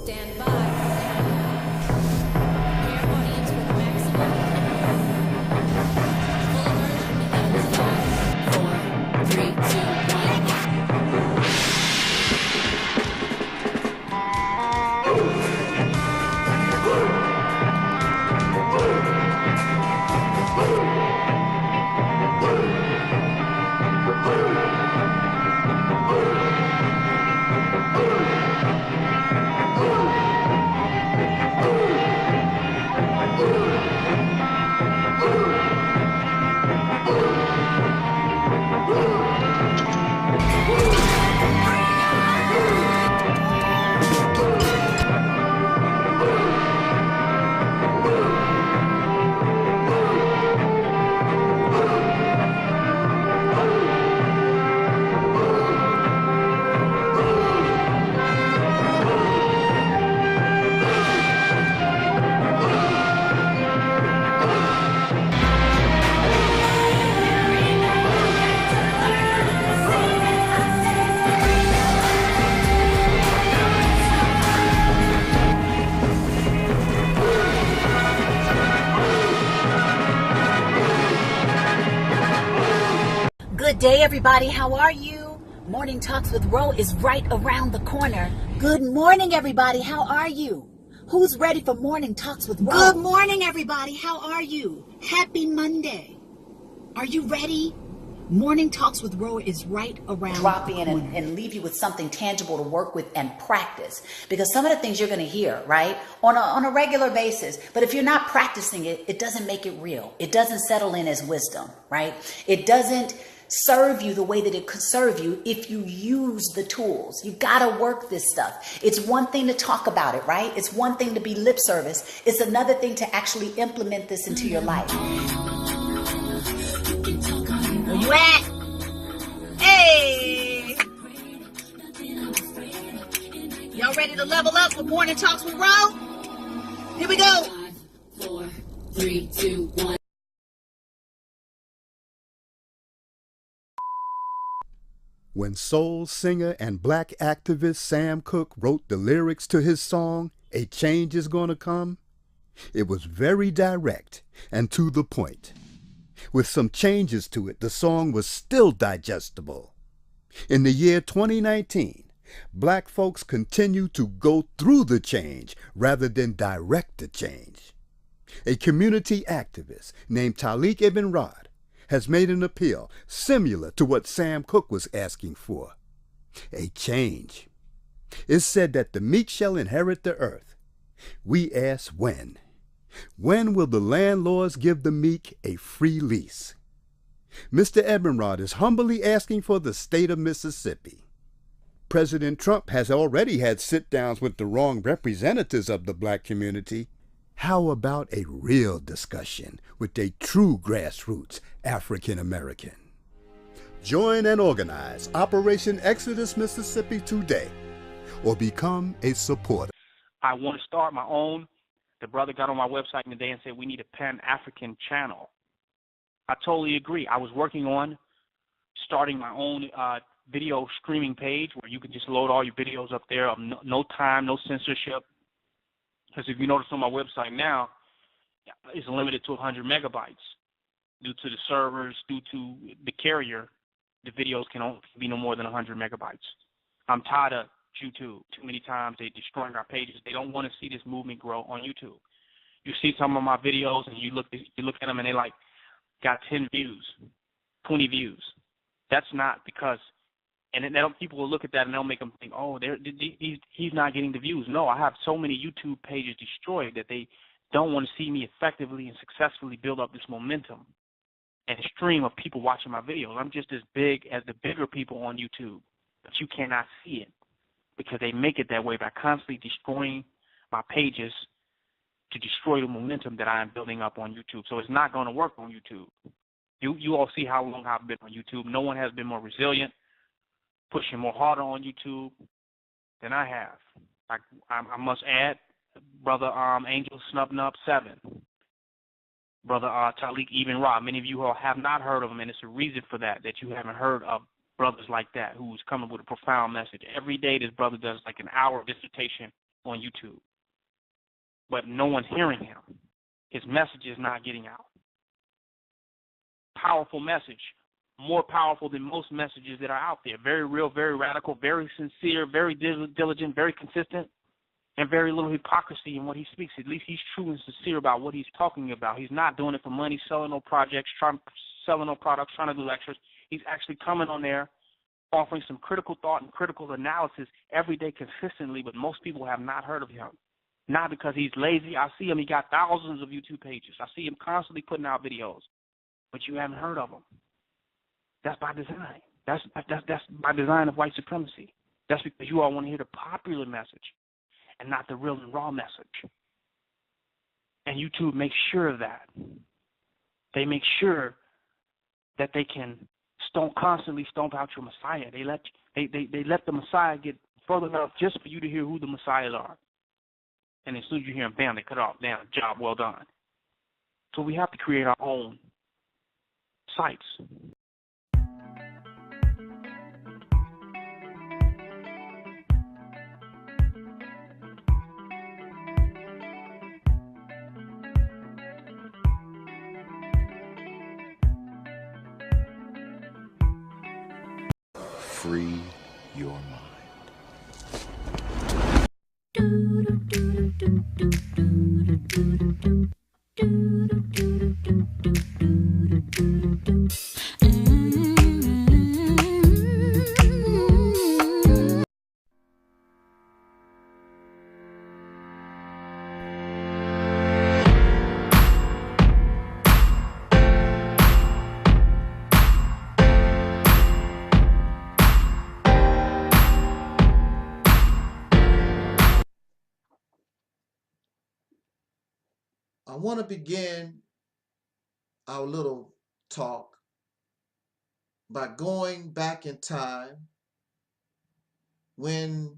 Stand by. Air audience with maximum. Full immersion begins in 5, 4, 3, 2, 1. Good day, everybody. How are you? Morning Talks with Ro is right around the corner. Good morning, everybody. How are you? Who's ready for Morning Talks with Ro? Good morning, everybody. How are you? Happy Monday. Are you ready? Morning Talks with Ro is right around drop the in corner. and leave you with something tangible to work with and practice, because some of the things you're going to hear right on a regular basis, but if you're not practicing it, it doesn't make it real. It doesn't settle in as wisdom, right? It doesn't serve you the way that it could serve you if you use the tools. You got to work this stuff. It's one thing to talk about it, right? It's one thing to be lip service. It's another thing to actually implement this into your life. Where you at? Hey! Y'all ready to level up with Morning Talks with Ro? Here we go. 5, 4, 3, 2, 1. When soul singer and black activist Sam Cooke wrote the lyrics to his song, "A Change Is Gonna Come," it was very direct and to the point. With some changes to it, the song was still digestible. In the year 2019, black folks continue to go through the change rather than direct the change. A community activist named Taalik Ibn'rad has made an appeal similar to what Sam Cooke was asking for. A change. It's said that the meek shall inherit the earth. We ask when. When will the landlords give the meek a free lease? Mr. Ibn'rad is humbly asking for the state of Mississippi. President Trump has already had sit-downs with the wrong representatives of the black community. How about a real discussion with a true grassroots African American? Join and organize Operation Exodus Mississippi today, or become a supporter. I want to start my own. The brother got on my website today and said we need a Pan-African channel. I totally agree. I was working on starting my own video streaming page where you can just load all your videos up there of no time, no censorship. Because if you notice on my website now, it's limited to 100 megabytes. Due to the servers, due to the carrier, the videos can only be no more than 100 megabytes. I'm tired of YouTube. Too many times they're destroying our pages. They don't want to see this movement grow on YouTube. You see some of my videos and you look at them and they like got 10 views, 20 views. That's not because, and then people will look at that and they'll make them think, oh, he's not getting the views. No, I have so many YouTube pages destroyed that they don't want to see me effectively and successfully build up this momentum and stream of people watching my videos. I'm just as big as the bigger people on YouTube, but you cannot see it because they make it that way by constantly destroying my pages to destroy the momentum that I am building up on YouTube. So it's not going to work on YouTube. You all see how long I've been on YouTube. No one has been more resilient, pushing more harder on YouTube than I have. I must add, Brother Angel Snubnub 7, Brother Taalik Ibn'rad. Many of you all have not heard of him, and it's a reason for that you haven't heard of brothers like that who's coming with a profound message. Every day this brother does like an hour of dissertation on YouTube, but no one's hearing him. His message is not getting out. Powerful message, more powerful than most messages that are out there. Very real, very radical, very sincere, very diligent, very consistent, and very little hypocrisy in what he speaks. At least he's true and sincere about what he's talking about. He's not doing it for money, selling no projects, selling no products, trying to do lectures. He's actually coming on there, offering some critical thought and critical analysis every day consistently, but most people have not heard of him. Not because he's lazy. I see him. He got thousands of YouTube pages. I see him constantly putting out videos, but you haven't heard of him. That's by design. That's by design of white supremacy. That's because you all want to hear the popular message and not the real and raw message. And YouTube makes sure of that. They make sure that they can constantly stomp out your Messiah. They let the Messiah get further enough just for you to hear who the Messiahs are. And as soon as you hear them, bam, they cut off. Damn, job well done. So we have to create our own sites. Free your mind. I want to begin our little talk by going back in time when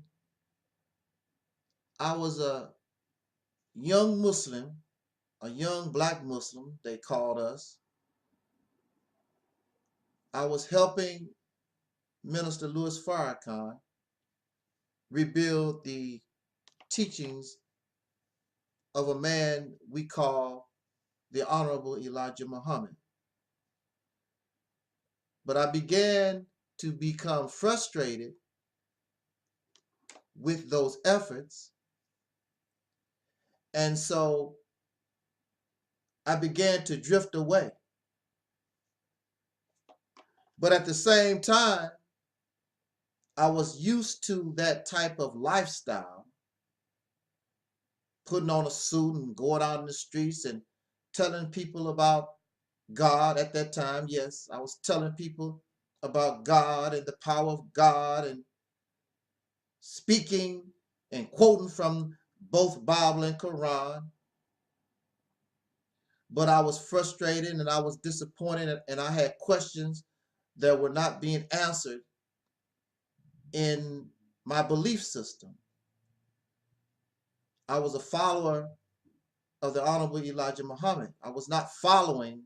I was a young Muslim, a young black Muslim, they called us. I was helping Minister Louis Farrakhan rebuild the teachings of a man we call the Honorable Elijah Muhammad. But I began to become frustrated with those efforts. And so I began to drift away. But at the same time, I was used to that type of lifestyle, putting on a suit and going out in the streets and telling people about God at that time. Yes, I was telling people about God and the power of God and speaking and quoting from both Bible and Quran. But I was frustrated and I was disappointed, and I had questions that were not being answered in my belief system. I was a follower of the Honorable Elijah Muhammad. I was not following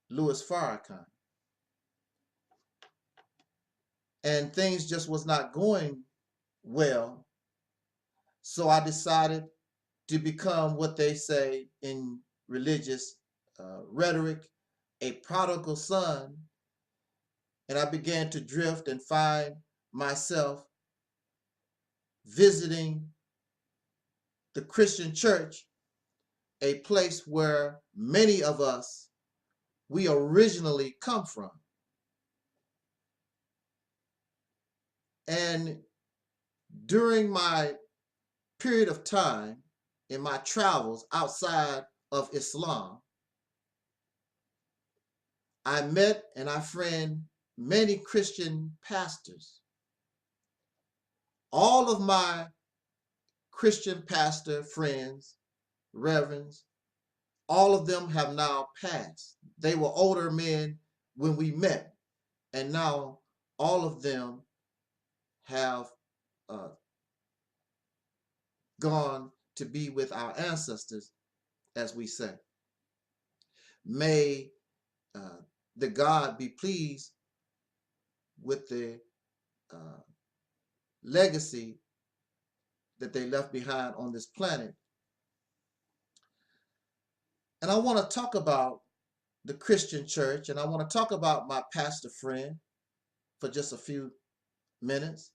Louis Farrakhan. And things just was not going well. So I decided to become what they say in religious rhetoric, a prodigal son. And I began to drift and find myself visiting the Christian church, a place where many of us, we originally come from. And during my period of time in my travels outside of Islam, I met and I friend many Christian pastors. All of my Christian pastor friends, reverends, all of them have now passed. They were older men when we met, and now all of them have gone to be with our ancestors, as we say. May the God be pleased with the legacy that they left behind on this planet. And I want to talk about the Christian church, and I want to talk about my pastor friend for just a few minutes.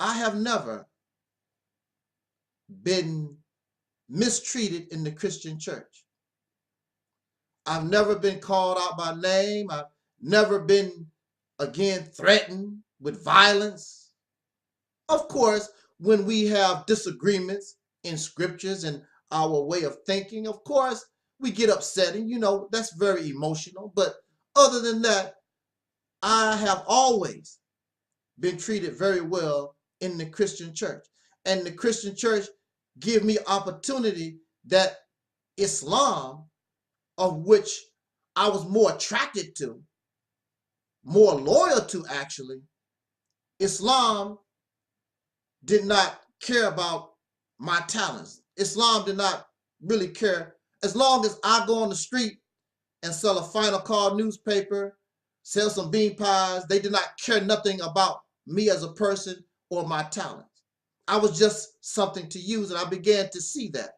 I have never been mistreated in the Christian church. I've never been called out by name. I've never been, again, threatened with violence. Of course, when we have disagreements in scriptures and our way of thinking, of course, we get upset, and that's very emotional. But other than that, I have always been treated very well in the Christian church. And the Christian church give me opportunity that Islam, of which I was more attracted to, more loyal to actually, Islam did not care about my talents. Islam did not really care. As long as I go on the street and sell a Final Call newspaper, sell some bean pies, they did not care nothing about me as a person or my talents. I was just something to use, and I began to see that.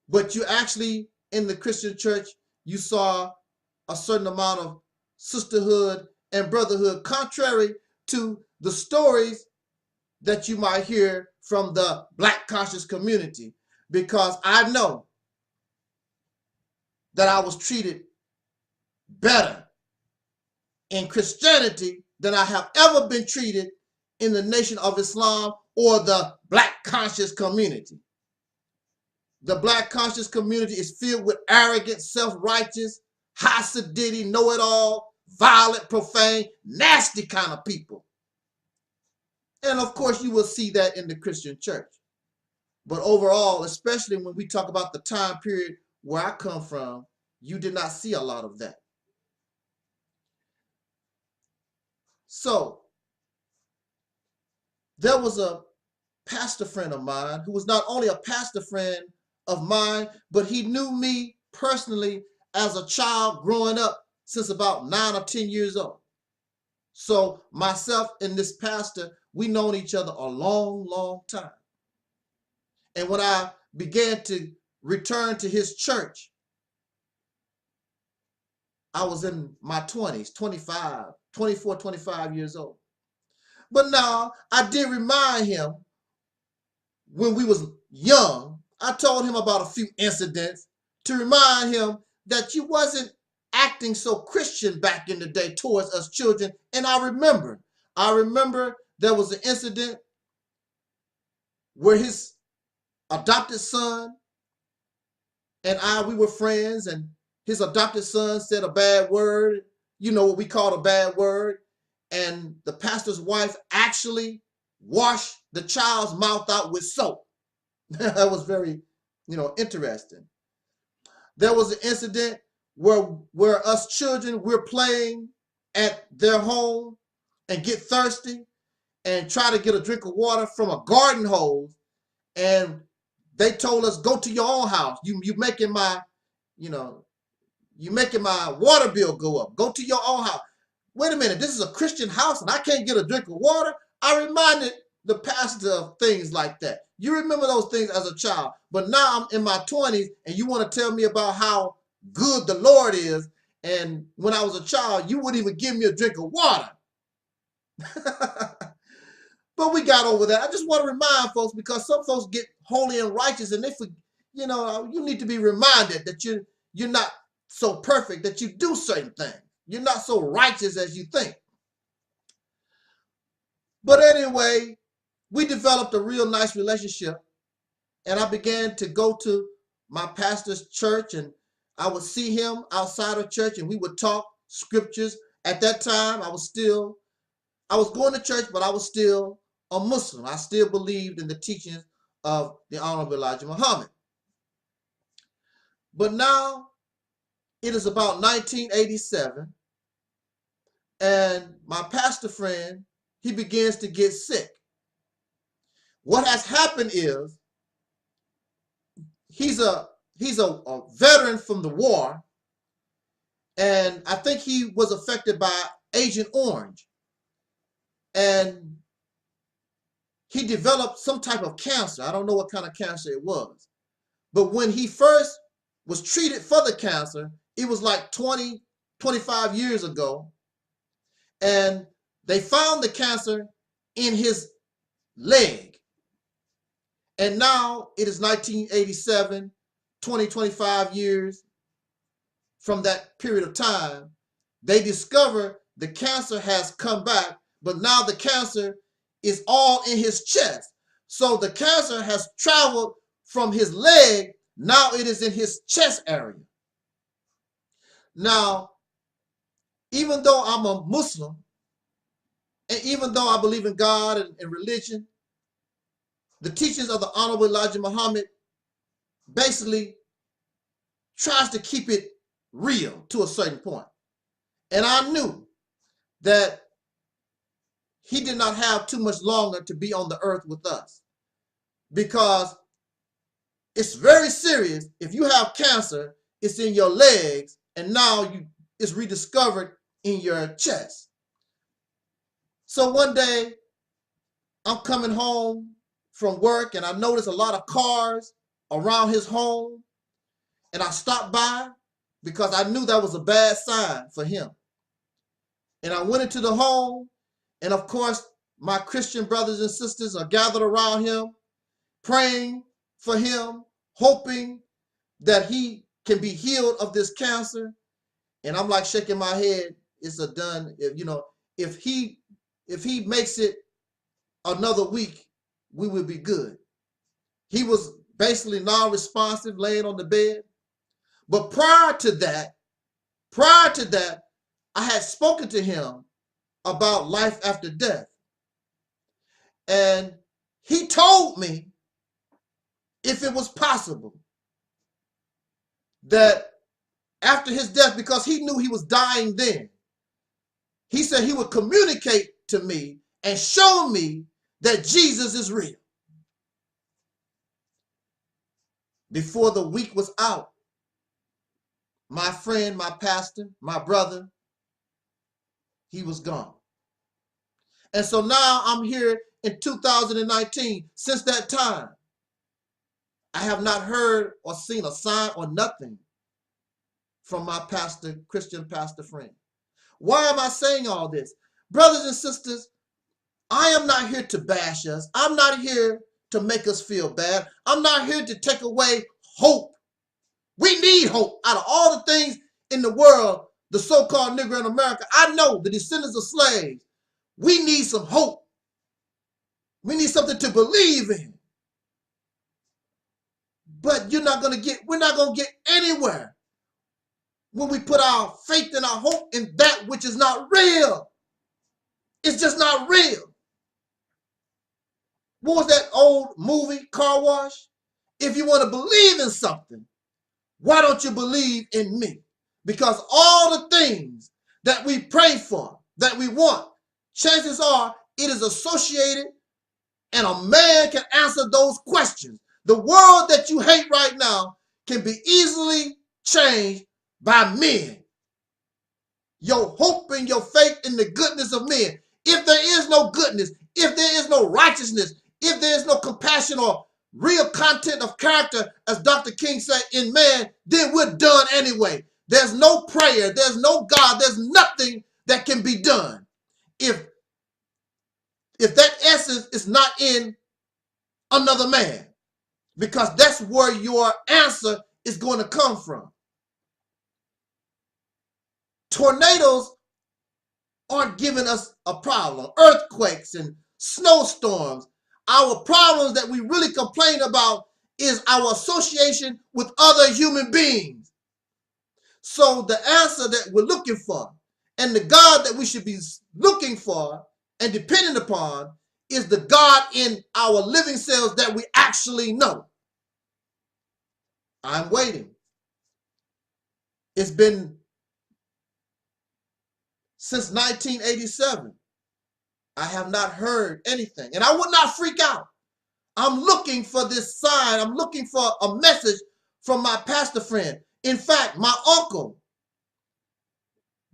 But you actually, in the Christian church, you saw a certain amount of sisterhood and brotherhood, contrary to the stories that you might hear from the Black conscious community, because I know that I was treated better in Christianity than I have ever been treated in the Nation of Islam or the Black conscious community. The Black conscious community is filled with arrogant, self-righteous, high-sedity, know-it-all, violent, profane, nasty kind of people. And of course, you will see that in the Christian church. But overall, especially when we talk about the time period where I come from, you did not see a lot of that. So, there was a pastor friend of mine who was not only a pastor friend of mine, but he knew me personally as a child growing up since about 9 or 10 years old. So myself and this pastor, we known each other a long, long time. And when I began to return to his church, I was in my 20s, 24, 25 years old. But now I did remind him when we was young, I told him about a few incidents to remind him that you wasn't acting so Christian back in the day towards us children. And I remember there was an incident where his adopted son and we were friends, and his adopted son said a bad word, what we call a bad word, and the pastor's wife actually washed the child's mouth out with soap. That was very, interesting. There was an incident where us children, we're playing at their home and get thirsty and try to get a drink of water from a garden hose, and they told us, go to your own house. You making my water bill go up. Go to your own house. Wait a minute, this is a Christian house and I can't get a drink of water? I reminded the pastor of things like that. You remember those things as a child, but now I'm in my 20s and you want to tell me about how good the Lord is, and when I was a child, you wouldn't even give me a drink of water. But we got over that. I just want to remind folks, because some folks get holy and righteous and you need to be reminded that you're not so perfect that you do certain things. You're not so righteous as you think. But anyway, we developed a real nice relationship, and I began to go to my pastor's church, and I would see him outside of church, and we would talk scriptures. At that time, I was going to church, but I was still a Muslim. I still believed in the teachings of the Honorable Elijah Muhammad. But now it is about 1987, and my pastor friend, he begins to get sick. What has happened is he's a veteran from the war, and I think he was affected by Agent Orange. and he developed some type of cancer. I don't know what kind of cancer it was. But when he first was treated for the cancer, it was like 20, 25 years ago. And they found the cancer in his leg. And now it is 1987, 20, 25 years from that period of time. They discover the cancer has come back, but now the cancer is all in his chest. So the cancer has traveled from his leg. Now it is in his chest area. Now, even though I'm a Muslim, and even though I believe in God and religion, the teachings of the Honorable Elijah Muhammad basically tries to keep it real to a certain point. And I knew that he did not have too much longer to be on the earth with us, because it's very serious. If you have cancer, it's in your legs, and now it's rediscovered in your chest. So one day, I'm coming home from work, and I noticed a lot of cars around his home, and I stopped by because I knew that was a bad sign for him. And I went into the home, and of course, my Christian brothers and sisters are gathered around him, praying for him, hoping that he can be healed of this cancer. And I'm like shaking my head. It's a done. If he makes it another week, we will be good. He was basically non-responsive, laying on the bed. But prior to that, I had spoken to him about life after death. And he told me, if it was possible, that after his death, because he knew he was dying then, he said he would communicate to me and show me that Jesus is real. Before the week was out, my friend, my pastor, my brother, he was gone. And so now I'm here in 2019. Since that time, I have not heard or seen a sign or nothing from my pastor, Christian pastor friend. Why am I saying all this? Brothers and sisters, I am not here to bash us. I'm not here to make us feel bad. I'm not here to take away hope. We need hope. Out of all the things in the world, the so-called Negro in America, I know the descendants of slaves, we need some hope. We need something to believe in. But we're not going to get anywhere when we put our faith and our hope in that which is not real. It's just not real. What was that old movie, Car Wash? If you want to believe in something, why don't you believe in me? Because all the things that we pray for, that we want, chances are it is associated, and a man can answer those questions. The world that you hate right now can be easily changed by men. Your hope and your faith in the goodness of men. If there is no goodness, if there is no righteousness, if there is no compassion or real content of character, as Dr. King said, in man, then we're done anyway. There's no prayer, there's no God, there's nothing that can be done if that essence is not in another man, because that's where your answer is going to come from. Tornadoes aren't giving us a problem. Earthquakes and snowstorms. Our problems that we really complain about is our association with other human beings. So the answer that we're looking for, and the God that we should be looking for and dependent upon, is the God in our living cells that we actually know. I'm waiting. It's been since 1987. I have not heard anything, and I would not freak out. I'm looking for this sign. I'm looking for a message from my pastor friend. In fact, my uncle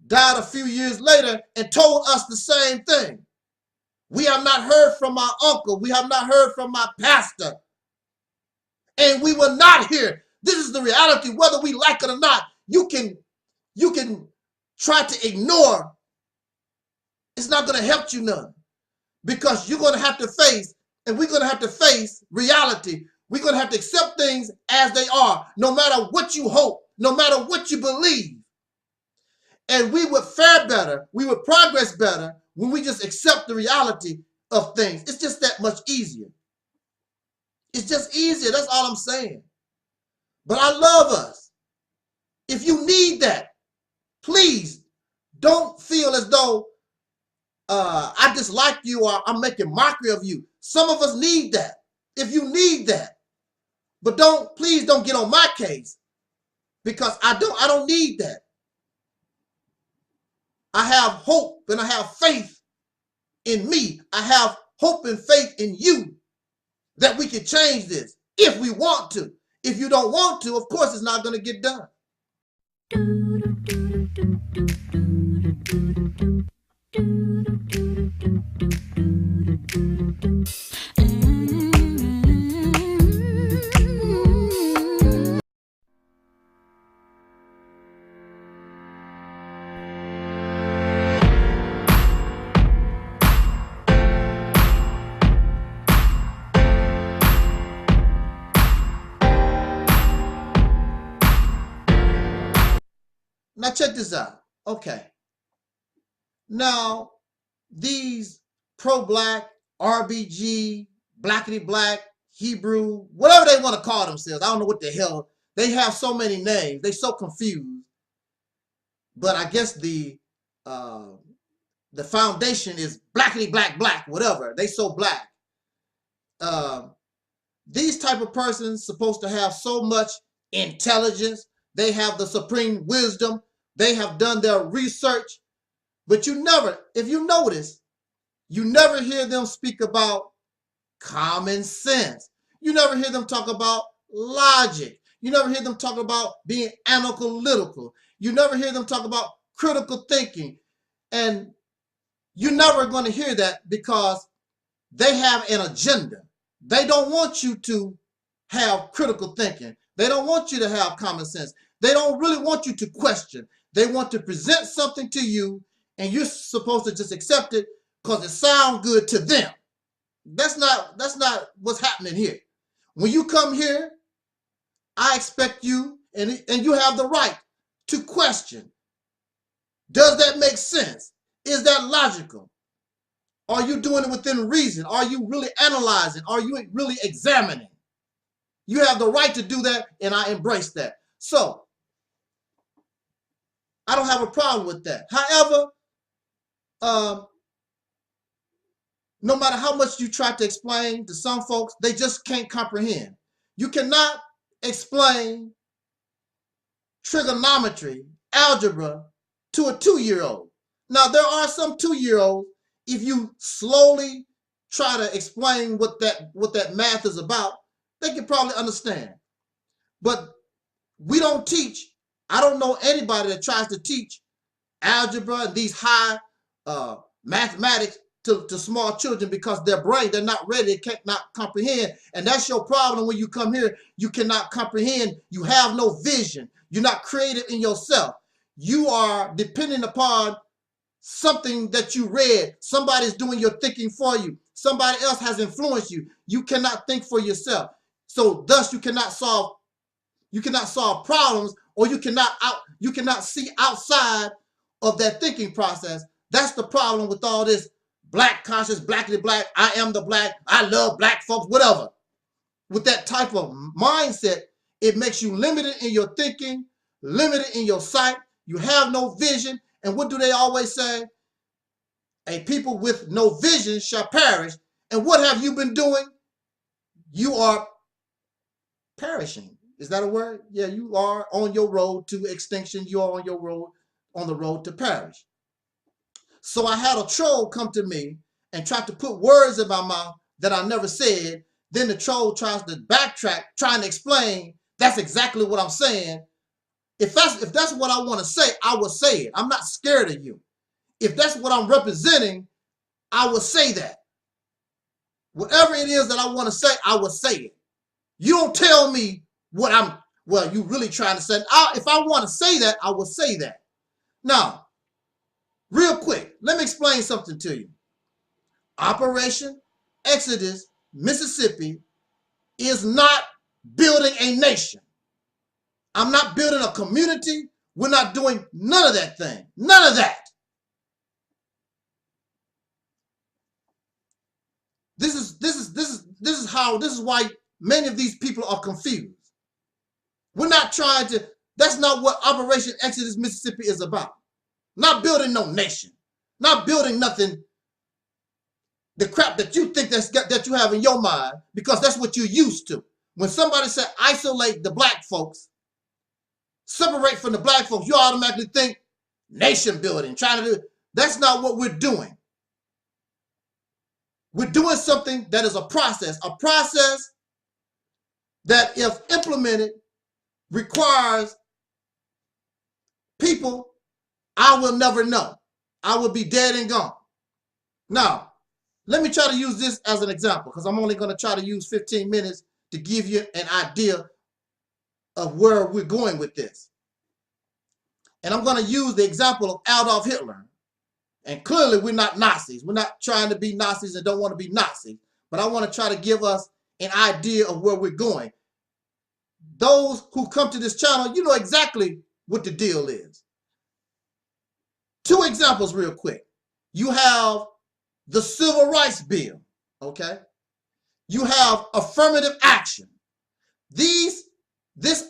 died a few years later and told us the same thing. We have not heard from my uncle. We have not heard from my pastor. And we will not hear. This is the reality, whether we like it or not. You can try to ignore. It's not going to help you none, because you're going to have to face, and we're going to have to face reality. We're going to have to accept things as they are, no matter what you hope, no matter what you believe. And we would fare better, we would progress better when we just accept the reality of things. It's just that much easier. It's just easier. That's all I'm saying. But I love us. If you need that, please don't feel as though I dislike you or I'm making mockery of you. Some of us need that. If you need that, but please don't get on my case, because I don't need that. I have hope and I have faith in me. I have hope and faith in you that we can change this if we want to. If you don't want to, of course, it's not going to get done. Now check this out. Okay. Now, these pro-black, RBG, blackity black, Hebrew, whatever they want to call themselves, I don't know what the hell. They have so many names. They're so confused. But I guess the foundation is blackity black, black, whatever. They so black. These type of persons supposed to have so much intelligence. They have the supreme wisdom. They have done their research. But you never, if you notice, you never hear them speak about common sense. You never hear them talk about logic. You never hear them talk about being analytical. You never hear them talk about critical thinking. And you're never going to hear that because they have an agenda. They don't want you to have critical thinking. They don't want you to have common sense. They don't really want you to question. They want to present something to you and you're supposed to just accept it because it sounds good to them. That's not what's happening here. When you come here, I expect you, and you have the right to question. Does that make sense? Is that logical? Are you doing it within reason? Are you really analyzing? Are you really examining? You have the right to do that, and I embrace that. So, I don't have a problem with that. However, no matter how much you try to explain to some folks, they just can't comprehend. You cannot explain trigonometry, algebra to a 2-year-old. Now, there are some 2-year-olds, if you slowly try to explain what that math is about, they can probably understand. But we don't teach. I don't know anybody that tries to teach algebra and these high mathematics to small children because their brain, they're not ready, they cannot comprehend. And that's your problem when you come here. You cannot comprehend. You have no vision. You're not creative in yourself. You are depending upon something that you read. Somebody's doing your thinking for you. Somebody else has influenced you. You cannot think for yourself. So thus you cannot solve problems, or you cannot see outside of that thinking process. That's the problem with all this black conscious, blackity black, I am the black, I love black folks, whatever. With that type of mindset, it makes you limited in your thinking, limited in your sight. You have no vision. And what do they always say? A people with no vision shall perish. And what have you been doing? You are perishing. Is that a word? Yeah, you are on your road to extinction. You are on the road to perish. So I had a troll come to me and try to put words in my mouth that I never said. Then the troll tries to backtrack, trying to explain that's exactly what I'm saying. If that's what I want to say, I will say it. I'm not scared of you. If that's what I'm representing, I will say that. Whatever it is that I want to say, I will say it. You don't tell me what you really trying to say. If I want to say that, I will say that. Now, real quick, let me explain something to you. Operation Exodus, Mississippi is not building a nation. I'm not building a community. We're not doing none of that thing. None of that. This is why many of these people are confused. We're not trying to, that's not what Operation Exodus Mississippi is about. Not building no nation. Not building nothing, the crap that you think that you have in your mind, because that's what you're used to. When somebody said isolate the black folks, separate from the black folks, you automatically think nation building, trying to do, that's not what we're doing. We're doing something that is a process that, if implemented, requires people I will never know. I will be dead and gone. Now, let me try to use this as an example, because I'm only going to try to use 15 minutes to give you an idea of where we're going with this. And I'm going to use the example of Adolf Hitler. And clearly, we're not Nazis. We're not trying to be Nazis and don't want to be Nazis. But I want to try to give us an idea of where we're going. Those who come to this channel, you know exactly what the deal is. Two examples real quick. You have the Civil Rights Bill, okay? You have affirmative action. This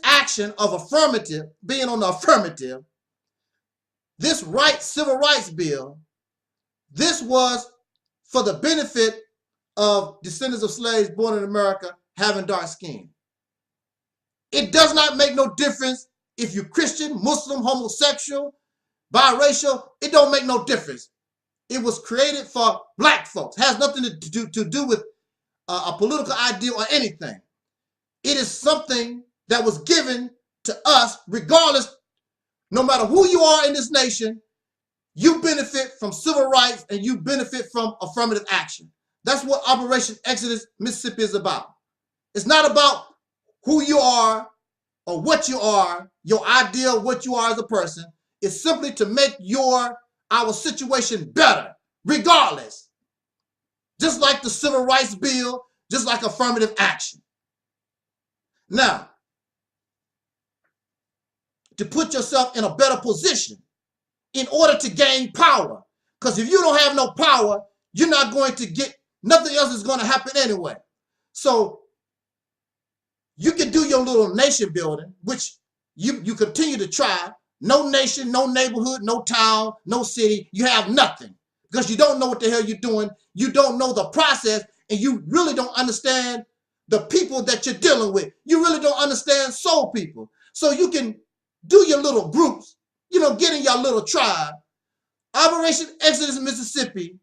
action of affirmative, being on the affirmative, this Civil Rights Bill, this was for the benefit of descendants of slaves born in America having dark skin. It does not make no difference if you're Christian, Muslim, homosexual, biracial. It don't make no difference. It was created for black folks. It has nothing to do with a political idea or anything. It is something that was given to us regardless. No matter who you are in this nation, you benefit from civil rights and you benefit from affirmative action. That's what Operation Exodus Mississippi is about. It's not about who you are or what you are, your idea of what you are as a person. It's simply to make our situation better, regardless. Just like the Civil Rights Bill, just like affirmative action. Now, to put yourself in a better position in order to gain power. Because if you don't have no power, you're not going to get, nothing else is going to happen anyway. So you can do your little nation building, which you continue to try. No nation, no neighborhood, no town, no city. You have nothing because you don't know what the hell you're doing. You don't know the process, and you really don't understand the people that you're dealing with. You really don't understand soul people. So you can do your little groups, get in your little tribe. Operation Exodus Mississippi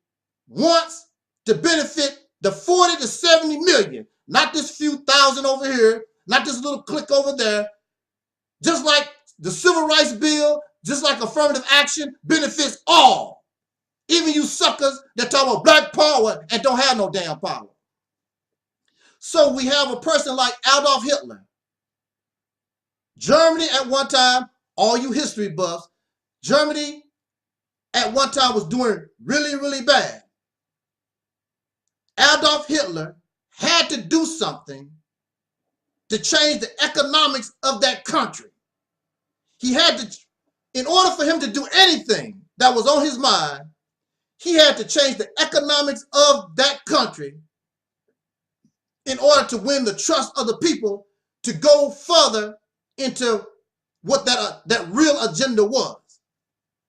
wants to benefit the 40 to 70 million, not this few thousand over here, not this little clique over there. Just like the Civil Rights Bill, just like affirmative action, benefits all. Even you suckers that talk about black power and don't have no damn power. So we have a person like Adolf Hitler. Germany at one time, all you history buffs, Germany at one time was doing really, really bad. Adolf Hitler had to do something to change the economics of that country. He had to, in order for him to do anything that was on his mind, he had to change the economics of that country in order to win the trust of the people to go further into what that real agenda was.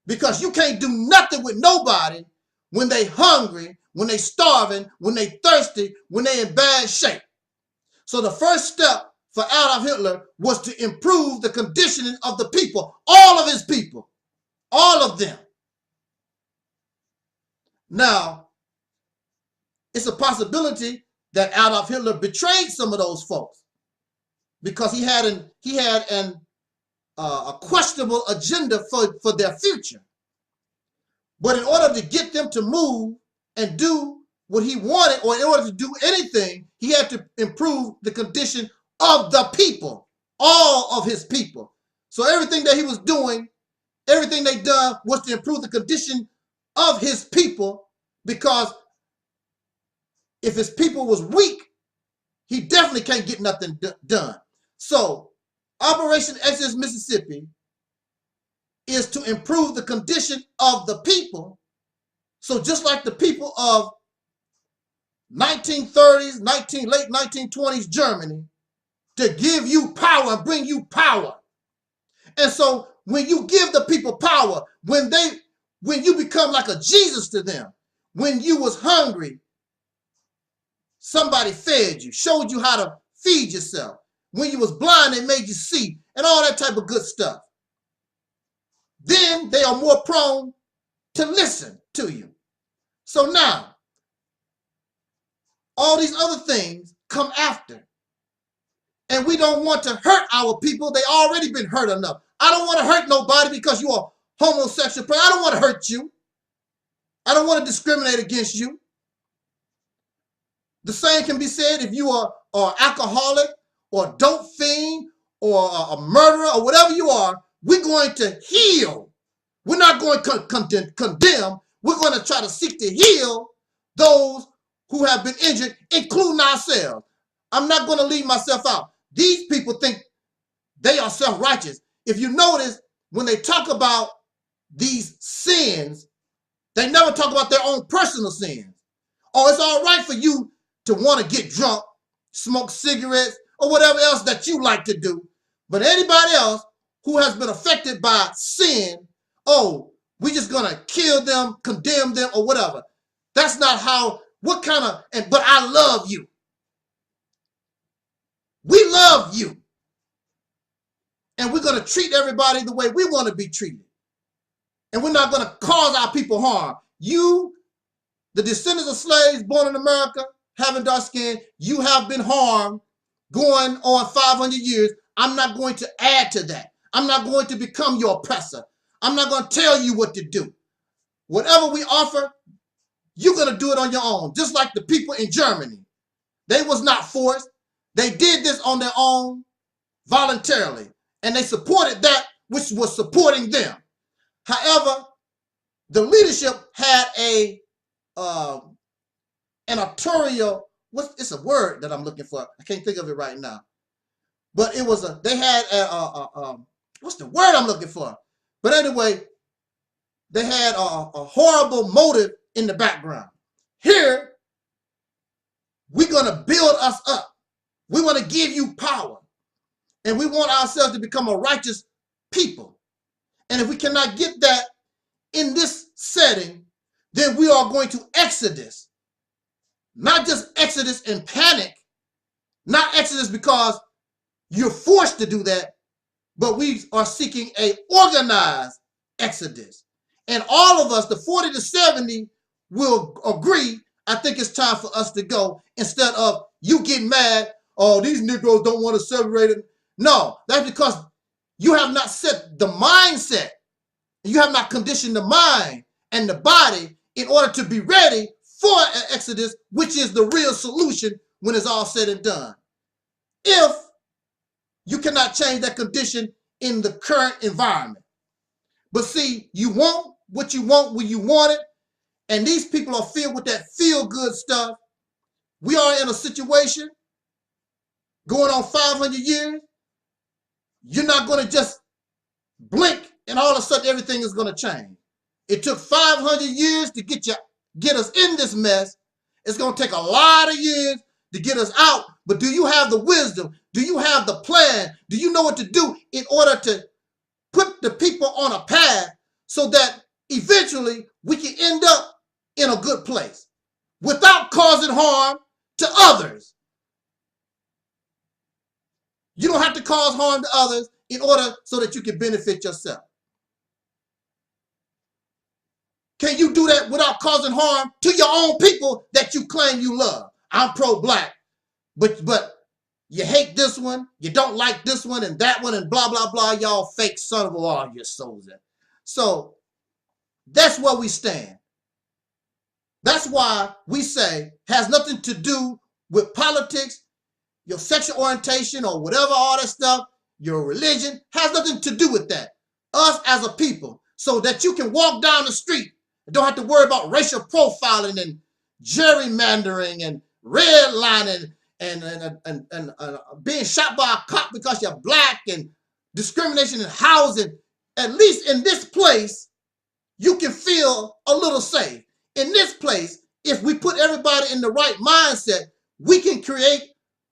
Because you can't do nothing with nobody when they hungry, when they starving, when they thirsty, when they in bad shape. So the first step for Adolf Hitler was to improve the conditioning of the people, all of his people, all of them. Now, it's a possibility that Adolf Hitler betrayed some of those folks because he had a questionable agenda for their future. But in order to get them to move and do what he wanted, or in order to do anything, he had to improve the condition of the people, all of his people. So everything that he was doing, everything they done was to improve the condition of his people, because if his people was weak, he definitely can't get nothing done. So Operation Exodus Mississippi is to improve the condition of the people. So just like the people of 1930s, late 1920s Germany, to give you power and bring you power. And so when you give the people power, when you become like a Jesus to them, when you was hungry, somebody fed you, showed you how to feed yourself. When you was blind, they made you see, and all that type of good stuff. Then they are more prone to listen to you. So now, all these other things come after. And we don't want to hurt our people. They already been hurt enough. I don't want to hurt nobody because you are homosexual. I don't want to hurt you. I don't want to discriminate against you. The same can be said if you are alcoholic or dope fiend or a murderer or whatever you are. We're going to heal. We're not going to condemn. We're going to try to seek to heal those who have been injured, including ourselves. I'm not going to leave myself out. These people think they are self-righteous. If you notice, when they talk about these sins, they never talk about their own personal sins. Oh, it's all right for you to want to get drunk, smoke cigarettes, or whatever else that you like to do. But anybody else who has been affected by sin, oh, we're just going to kill them, condemn them, or whatever. That's not how, but I love you. We love you. And we're going to treat everybody the way we want to be treated. And we're not going to cause our people harm. You, the descendants of slaves born in America, having dark skin, you have been harmed going on 500 years. I'm not going to add to that. I'm not going to become your oppressor. I'm not going to tell you what to do. Whatever we offer, you're going to do it on your own. Just like the people in Germany. They was not forced. They did this on their own voluntarily. And they supported that which was supporting them. However, the leadership had an authorial, it's a word that I'm looking for. I can't think of it right now. But it was they had what's the word I'm looking for? But anyway, they had a horrible motive in the background. Here, we're going to build us up. We want to give you power. And we want ourselves to become a righteous people. And if we cannot get that in this setting, then we are going to exodus. Not just exodus in panic, not exodus because you're forced to do that, but we are seeking a organized exodus. And all of us, the 40 to 70, will agree, I think it's time for us to go, instead of you getting mad, oh, these Negroes don't want to separate it. No, that's because you have not set the mindset. You have not conditioned the mind and the body in order to be ready for an exodus, which is the real solution when it's all said and done. If you cannot change that condition in the current environment. But see, you want what you want when you want it, and these people are filled with that feel-good stuff. We are in a situation going on 500 years. You're not going to just blink and all of a sudden everything is going to change. It took 500 years to get us in this mess. It's going to take a lot of years to get us out. But do you have the wisdom? Do you have the plan? Do you know what to do in order to put the people on a path so that eventually we can end up in a good place without causing harm to others? You don't have to cause harm to others in order so that you can benefit yourself. Can you do that without causing harm to your own people that you claim you love? I'm pro-black, but you hate this one, you don't like this one and that one and blah, blah, blah, y'all fake son of all your souls in. So that's where we stand. That's why we say has nothing to do with politics, your sexual orientation or whatever, all that stuff, your religion, has nothing to do with that. Us as a people, so that you can walk down the street and don't have to worry about racial profiling and gerrymandering and redlining and being shot by a cop because you're black and discrimination in housing. At least in this place, you can feel a little safe. In this place, if we put everybody in the right mindset, we can create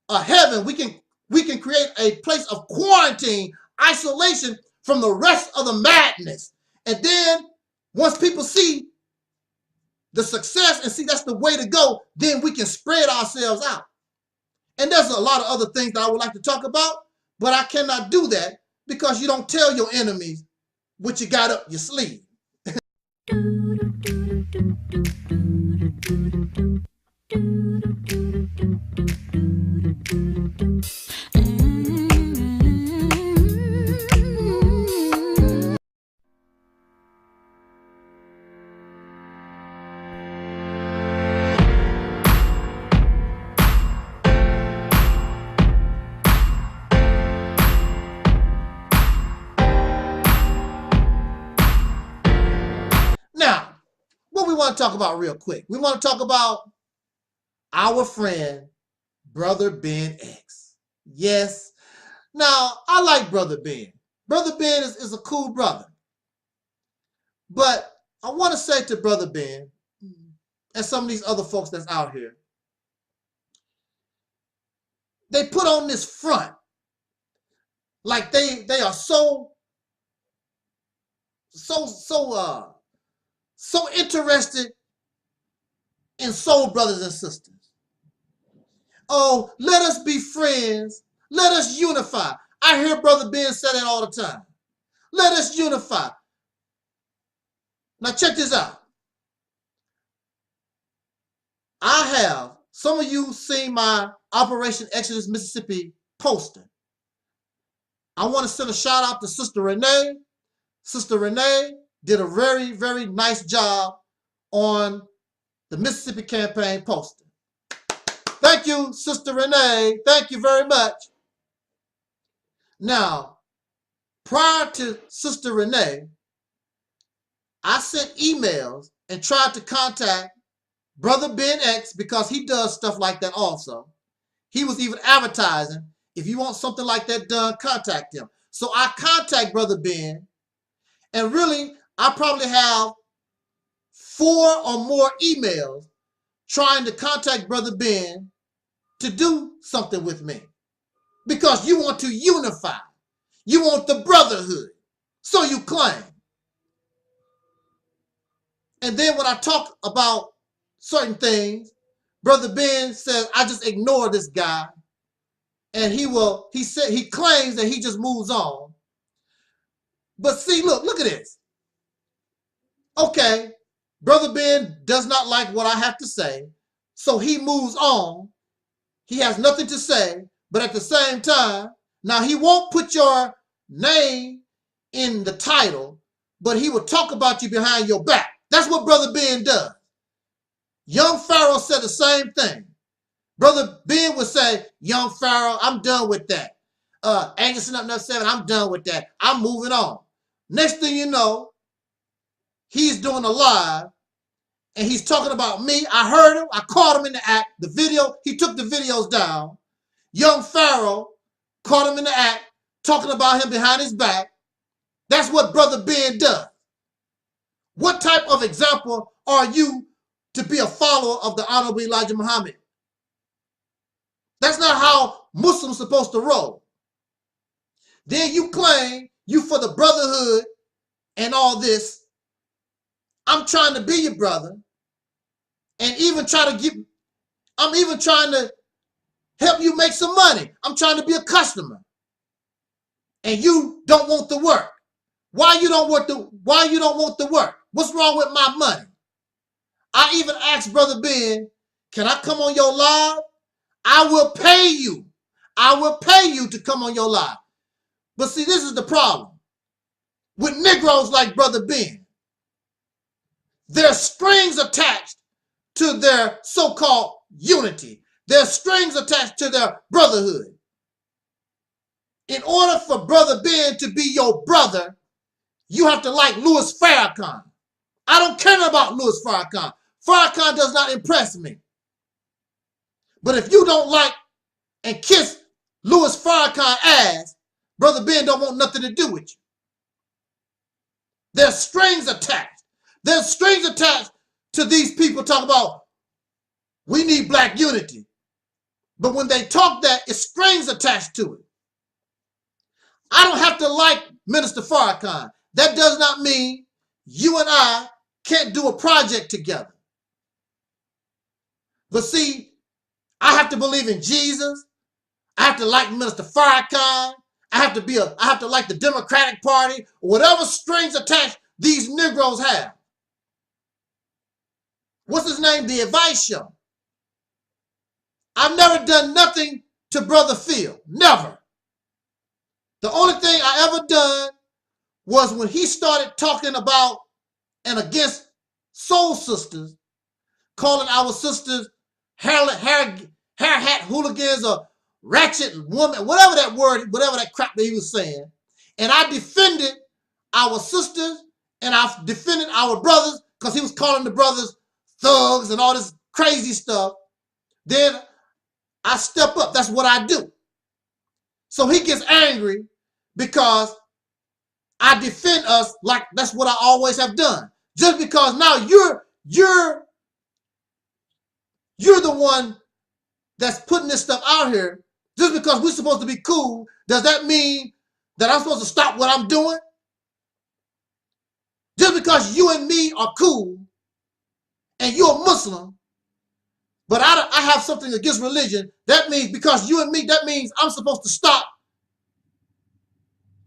a heaven. We can create a place of quarantine, isolation from the rest of the madness. And then once people see the success and see that's the way to go, then we can spread ourselves out. And there's a lot of other things that I would like to talk about, but I cannot do that because you don't tell your enemies what you got up your sleeve. Now, what we want to talk about real quick, we want to talk about our friend, Brother Ben X. Yes. Now, I like Brother Ben. Brother Ben is a cool brother. But I want to say to Brother Ben and some of these other folks that's out here, they put on this front like they are so interested in soul brothers and sisters. Oh, let us be friends. Let us unify. I hear Brother Ben say that all the time. Let us unify. Now check this out. I have, some of you seen my Operation Exodus Mississippi poster. I want to send a shout out to Sister Renee. Sister Renee did a very, very nice job on the Mississippi campaign poster. Thank you, Sister Renee. Thank you very much. Now, prior to Sister Renee, I sent emails and tried to contact Brother Ben X because he does stuff like that also. He was even advertising, if you want something like that done, contact him. So I contact Brother Ben, and really, I probably have 4 or more emails trying to contact Brother Ben to do something with me. Because you want to unify. You want the brotherhood. So you claim. And then when I talk about certain things, Brother Ben says, I just ignore this guy. And he claims that he just moves on. But see, look at this. Okay, Brother Ben does not like what I have to say, so he moves on. He has nothing to say, but at the same time, now he won't put your name in the title, but he will talk about you behind your back. That's what Brother Ben does. Young Pharaoh said the same thing. Brother Ben would say, Young Pharaoh, I'm done with that. Anderson up 7, I'm done with that. I'm moving on. Next thing you know, he's doing a live and he's talking about me. I heard him. I caught him in the act. The video, he took the videos down. Young Pharaoh caught him in the act, talking about him behind his back. That's what Brother Ben does. What type of example are you to be a follower of the Honorable Elijah Muhammad? That's not how Muslims are supposed to roll. Then you claim you for the brotherhood and all this. I'm trying to be your brother and even I'm even trying to help you make some money. I'm trying to be a customer. And you don't want the work. Why you don't want the work? What's wrong with my money? I even asked Brother Ben, can I come on your live? I will pay you. I will pay you to come on your live. But see, this is the problem with Negroes like Brother Ben. There's strings attached to their so-called unity. There's strings attached to their brotherhood. In order for Brother Ben to be your brother, you have to like Louis Farrakhan. I don't care about Louis Farrakhan. Farrakhan does not impress me. But if you don't like and kiss Louis Farrakhan ass, Brother Ben don't want nothing to do with you. There's strings attached. There's strings attached to these people talking about we need black unity. But when they talk that, it's strings attached to it. I don't have to like Minister Farrakhan. That does not mean you and I can't do a project together. But see, I have to believe in Jesus. I have to like Minister Farrakhan. I have to like the Democratic Party, or whatever strings attached these Negroes have. What's his name? The Advice Show. I've never done nothing to Brother Phil. Never. The only thing I ever done was when he started talking about and against soul sisters, calling our sisters hair hat hooligans or ratchet woman, whatever that word, whatever that crap that he was saying. And I defended our sisters and I defended our brothers because he was calling the brothers thugs and all this crazy stuff. Then I step up. That's what I do. So he gets angry because I defend us like that's what I always have done. Just because now you're the one that's putting this stuff out here, just because we're supposed to be cool, does that mean that I'm supposed to stop what I'm doing? Just because you and me are cool and you're a Muslim, but I have something against religion, that means because you and me, that means I'm supposed to stop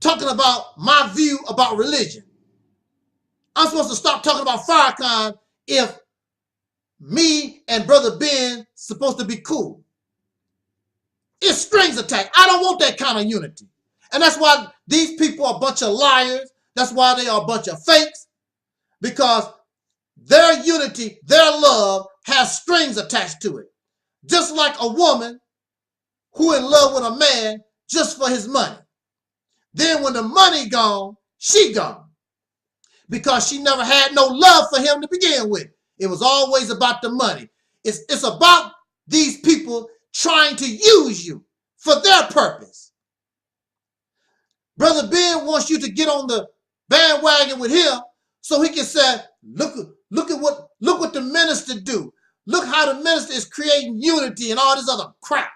talking about my view about religion. I'm supposed to stop talking about Farrakhan if me and Brother Ben supposed to be cool. It's strings attached. I don't want that kind of unity. And that's why these people are a bunch of liars. That's why they are a bunch of fakes. Because their unity, their love has strings attached to it. Just like a woman who in love with a man just for his money. Then when the money gone, she gone. Because she never had no love for him to begin with. It was always about the money. It's about these people trying to use you for their purpose. Brother Ben wants you to get on the bandwagon with him so he can say, look what the minister do. Look how the minister is creating unity and all this other crap.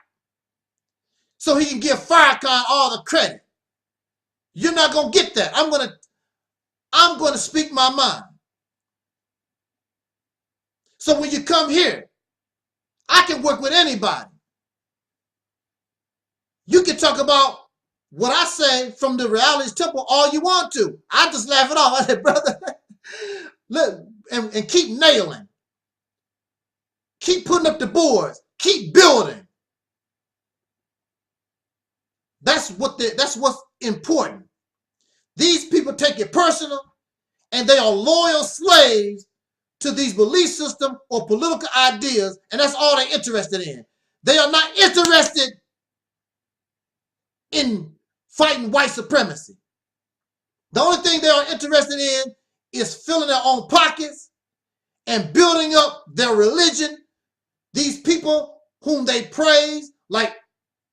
So he can give Farrakhan all the credit. You're not going to get that. I'm going to speak my mind. So when you come here, I can work with anybody. You can talk about what I say from the Realist Temple all you want to. I just laugh it off. I said, brother, look, and keep nailing. Keep putting up the boards. Keep building. That's what's important. These people take it personal, and they are loyal slaves to these belief systems or political ideas, and that's all they're interested in. They are not interested in fighting white supremacy. The only thing they are interested in is filling their own pockets and building up their religion. These people whom they praise, like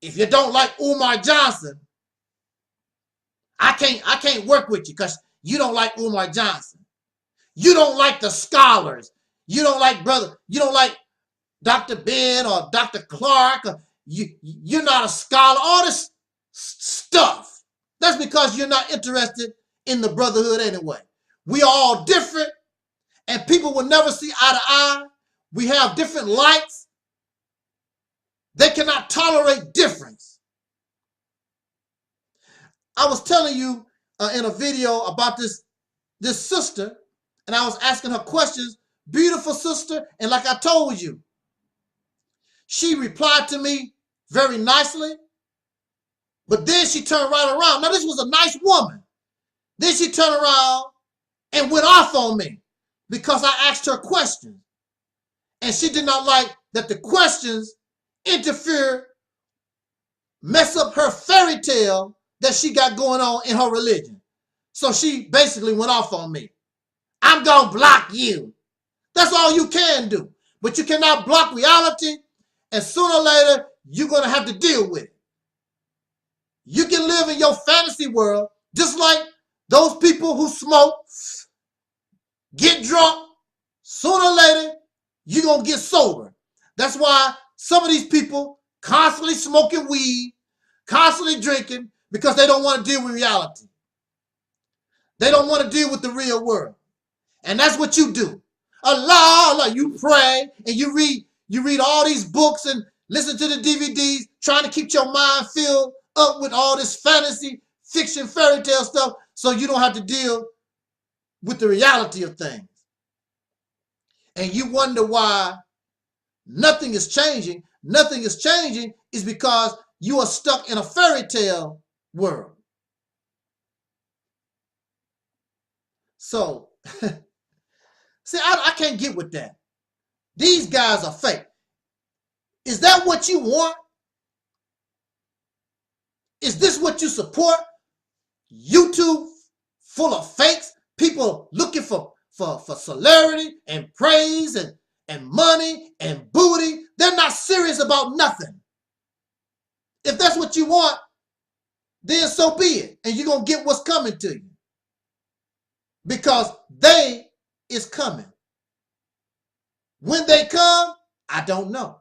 if you don't like Umar Johnson, I can't work with you because you don't like Umar Johnson. You don't like the scholars. You don't like Dr. Ben or Dr. Clark. Or you're not a scholar. All this stuff. That's because you're not interested in the brotherhood anyway. We are all different, and people will never see eye to eye. We have different likes. They cannot tolerate difference. I was telling you in a video about this sister, and I was asking her questions. Beautiful sister, and like I told you, she replied to me very nicely, but then she turned right around. Now, this was a nice woman. Then she turned around and went off on me because I asked her questions. And she did not like that the questions interfere, mess up her fairy tale that she got going on in her religion. So she basically went off on me. I'm going to block you. That's all you can do. But you cannot block reality, and sooner or later, you're going to have to deal with it. You can live in your fantasy world just like those people who smoke, get drunk. Sooner or later, you're going to get sober. That's why some of these people constantly smoking weed, constantly drinking, because they don't want to deal with reality. They don't want to deal with the real world. And that's what you do. Allah, you pray and you read all these books and listen to the DVDs, trying to keep your mind filled up with all this fantasy, fiction, fairy tale stuff, so you don't have to deal with the reality of things. And you wonder why nothing is changing. Nothing is changing is because you are stuck in a fairy tale world. So, see, I can't get with that. These guys are fake. Is that what you want? Is this what you support? YouTube full of fakes, people looking for celebrity and praise and money and booty. They're not serious about nothing. If that's what you want, then so be it. And you're going to get what's coming to you. Because they is coming. When they come, I don't know.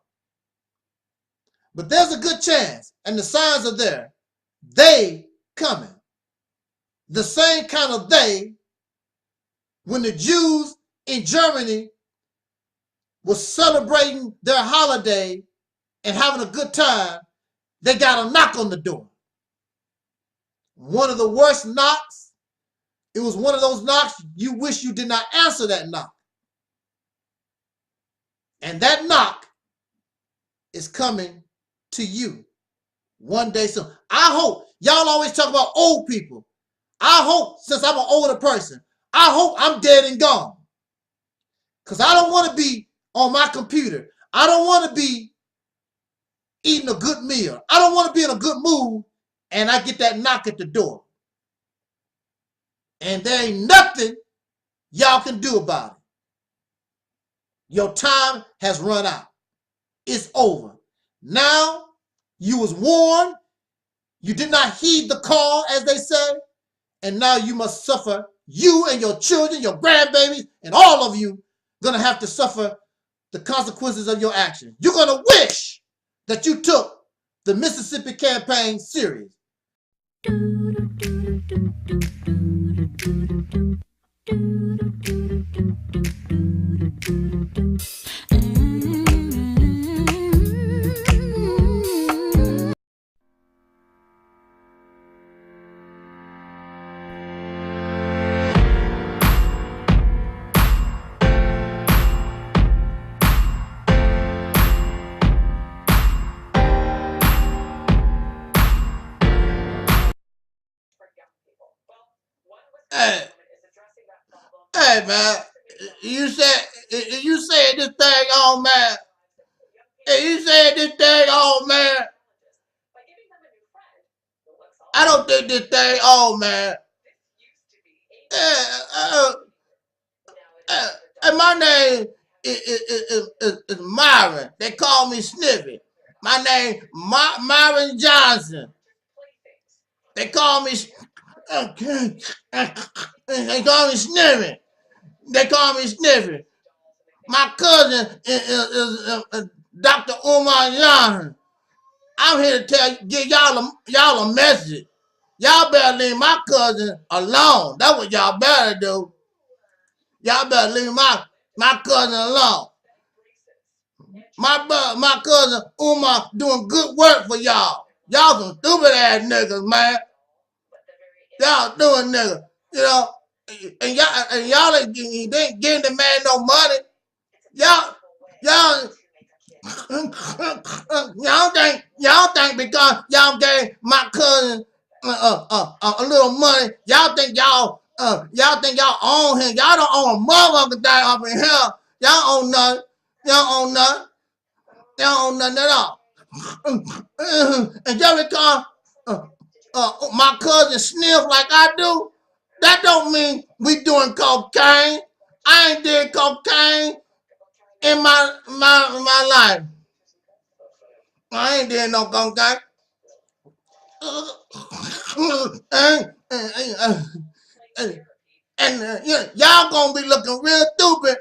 But there's a good chance, and the signs are there. They coming. The same kind of they when the Jews in Germany was celebrating their holiday and having a good time, they got a knock on the door. One of the worst knocks. It was one of those knocks you wish you did not answer that knock. And that knock is coming to you one day soon. I hope, y'all always talk about old people. I hope, since I'm an older person, I hope I'm dead and gone. Because I don't want to be on my computer. I don't want to be eating a good meal. I don't want to be in a good mood and I get that knock at the door. And there ain't nothing y'all can do about it. Your time has run out. It's over. Now, you was warned. You did not heed the call, as they say. And now you must suffer. You and your children, your grandbabies, and all of you going to have to suffer the consequences of your actions. You're going to wish that you took the Mississippi campaign serious. Hey man, you said this thing on, man. Hey, you said this thing on, man. I don't think this thing on, man. And my name is Myron. They call me Snippet. My name Myron Johnson. They call me Snippet. They call me Snippet. My cousin is Dr. Umar Johnson. I'm here to give y'all a message. Y'all better leave my cousin alone. That's what y'all better do. Y'all better leave my cousin alone. My cousin Umar doing good work for y'all. Y'all some stupid ass niggas, man. Y'all doing niggas, you know. And y'all ain't giving the man no money. Y'all think because y'all gave my cousin a little money, y'all think y'all own him. Y'all don't own a motherfucking thing up in here. Y'all own nothing. You don't own nothing. You don't own nothing at all. And just because my cousin sniff like I do, that don't mean we doing cocaine. I ain't did cocaine in my life. I ain't did no cocaine. And y'all gonna be looking real stupid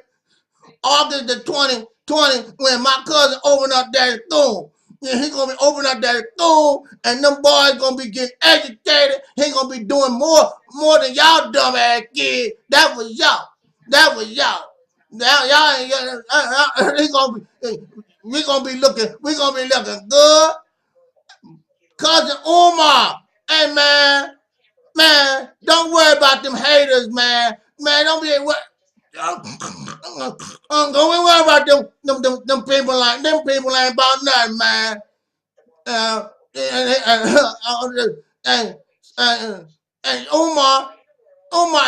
August the 2020 when my cousin open up that school. Yeah, he gonna be opening up that school, and them boys gonna be getting educated. He gonna be doing more than y'all dumb ass kids. That was y'all. Now y'all ain't. He gonna be. We gonna be looking good. Cousin Umar, hey man, don't worry about them haters, man. Don't be what. Don't worry about them people like them people ain't about nothing, man. And Umar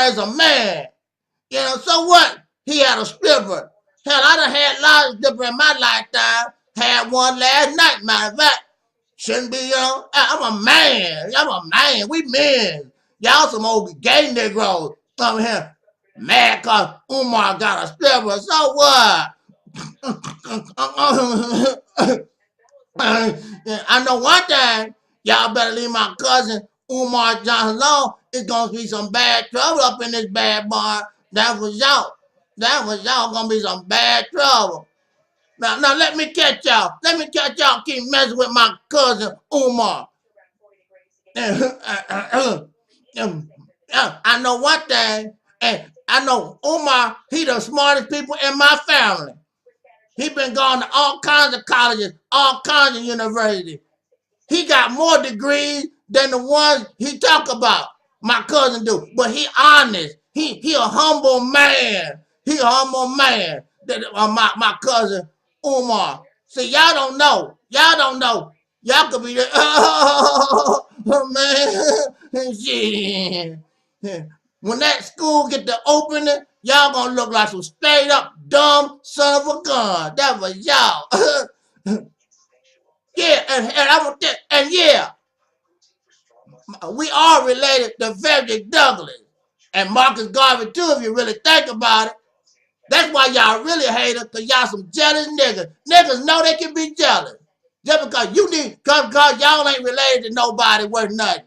is a man. You know, so what? He had a stripper. Hell, I done had a lot of strippers in my lifetime. Had one last night, matter of fact. Shouldn't be, you know. I'm a man. We men. Y'all some old gay Negroes over here. Mad cause Umar got a stripper. So what? I know one thing. Y'all better leave my cousin Umar Johnson alone. It's gonna be some bad trouble up in this bad bar. That was y'all gonna be some bad trouble. Now let me catch y'all. Keep messing with my cousin Umar. I know one thing, and I know Umar, he the smartest people in my family. He been going to all kinds of colleges, all kinds of universities. He got more degrees than the ones he talk about. My cousin do, but he honest. He a humble man. My cousin Umar. See, y'all don't know. Y'all could be there. Oh, man. Shit. When that school get the opening, y'all gonna look like some straight up dumb son of a gun. That was y'all. Yeah, and yeah, we are related to Frederick Douglass and Marcus Garvey too, if you really think about it. That's why y'all really hate us, because y'all some jealous niggas. Niggas know they can be jealous. Just because because y'all ain't related to nobody worth nothing.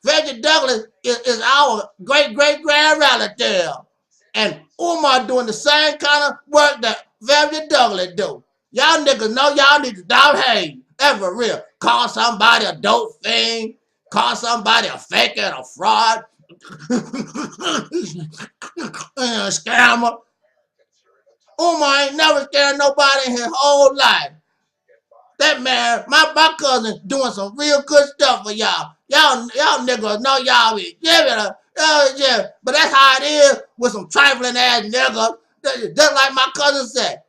Frederick Douglass is our great-great-grand relative. And Umar doing the same kind of work that Frederick Douglass do. Y'all niggas know y'all need to stop hating. That's for real. Call somebody a dope thing. Call somebody a fake and a fraud. Scammer. Umar ain't never scared nobody in his whole life. That man, my cousin doing some real good stuff for y'all. Y'all niggas know y'all be giving her. Yeah. But that's how it is with some trifling ass niggas. Just like my cousin said.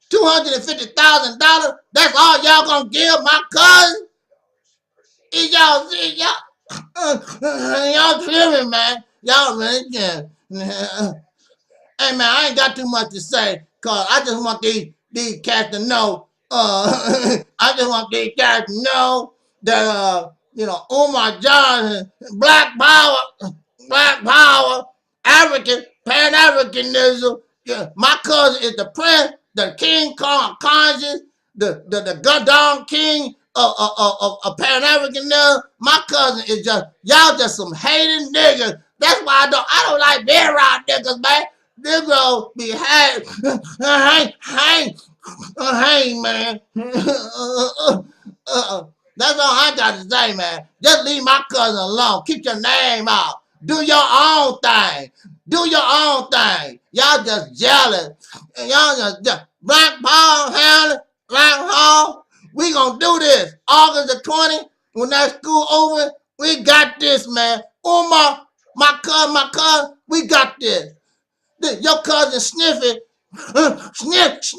$250,000, that's all y'all gonna give my cousin? Y'all tripping, man. Y'all really can. Hey man, I ain't got too much to say, cause I just want these cats to know. I just want these cats to know that Umar Johnson, Black Power, African, Pan-Africanism. Yeah, my cousin is the prince, the king conscious, the goddamn king of Pan-Africanism. My cousin is y'all just some hating niggas. That's why I don't like being around niggas, man. Niggas be hang, man. That's all I got to say, man. Just leave my cousin alone. Keep your name out. Do your own thing. Y'all just jealous. Y'all just Black Paul, Hannah, Black Hall. We gonna do this. August the 20th, when that school over, we got this, man. Umar, my cousin, we got this. Your cousin Sniffy, sniff,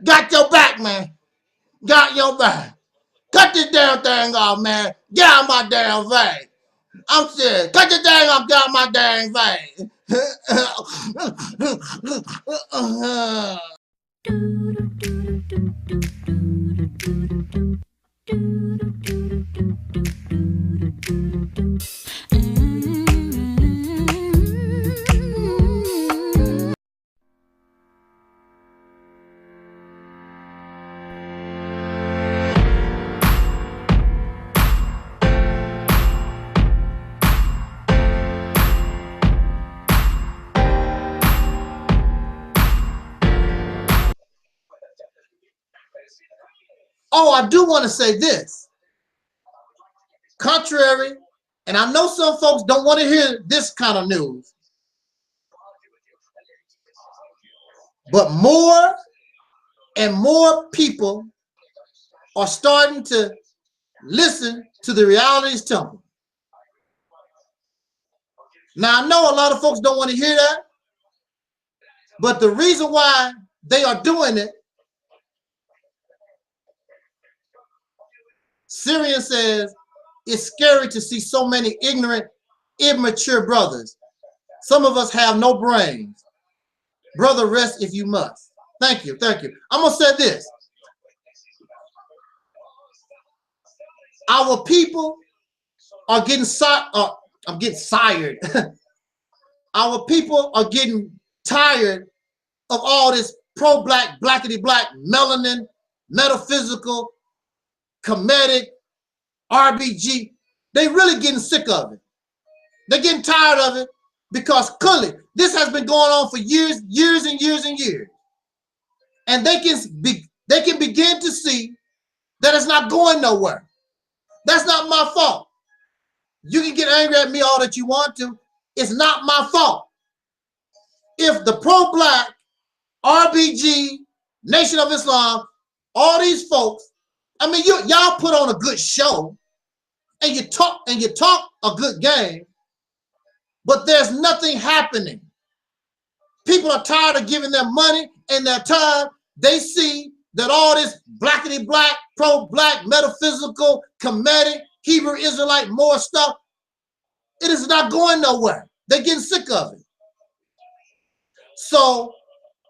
got your back, man. Got your back. Cut this damn thing off, man. Get out my damn face. I'm serious. Cut this thing off, get out my damn face. Oh, I do want to say this. Contrary, and I know some folks don't want to hear this kind of news, but more and more people are starting to listen to the Reality's Temple. Now, I know a lot of folks don't want to hear that, but the reason why they are doing it, Syrian says, it's scary to see so many ignorant, immature brothers. Some of us have no brains. Brother, rest if you must. Thank you, thank you. I'm gonna say this. Our people are getting I'm getting sired. Our people are getting tired of all this pro-black, blackity-black, melanin, metaphysical, comedic, RBG. They really getting sick of it. They're getting tired of it because clearly this has been going on for years and years and years. And they can begin to see that it's not going nowhere. That's not my fault. You can get angry at me all that you want to. It's not my fault. If the pro-black, RBG, Nation of Islam, all these folks, I mean, y'all put on a good show and you talk a good game, but there's nothing happening. People are tired of giving them money and their time. They see that all this blackity black, pro-black, metaphysical, comedic, Hebrew Israelite, more stuff, it is not going nowhere. They're getting sick of it. So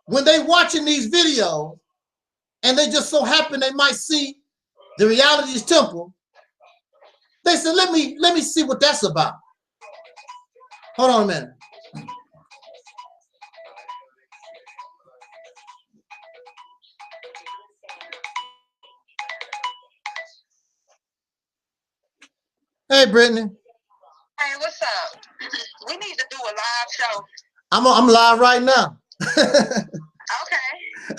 when they watching these videos and they just so happen they might see the Reality's Temple, they said, let me see what that's about. Hold on a minute. Hey, Brittany. Hey, what's up? We need to do a live show. I'm live right now. Okay.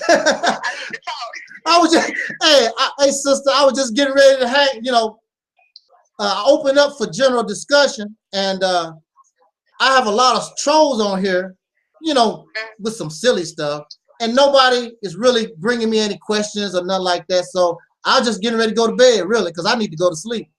Well, I need to talk. I was just, hey, sister, I was just getting ready to hang, open up for general discussion. And I have a lot of trolls on here, with some silly stuff. And nobody is really bringing me any questions or nothing like that. So I was just getting ready to go to bed, really, because I need to go to sleep.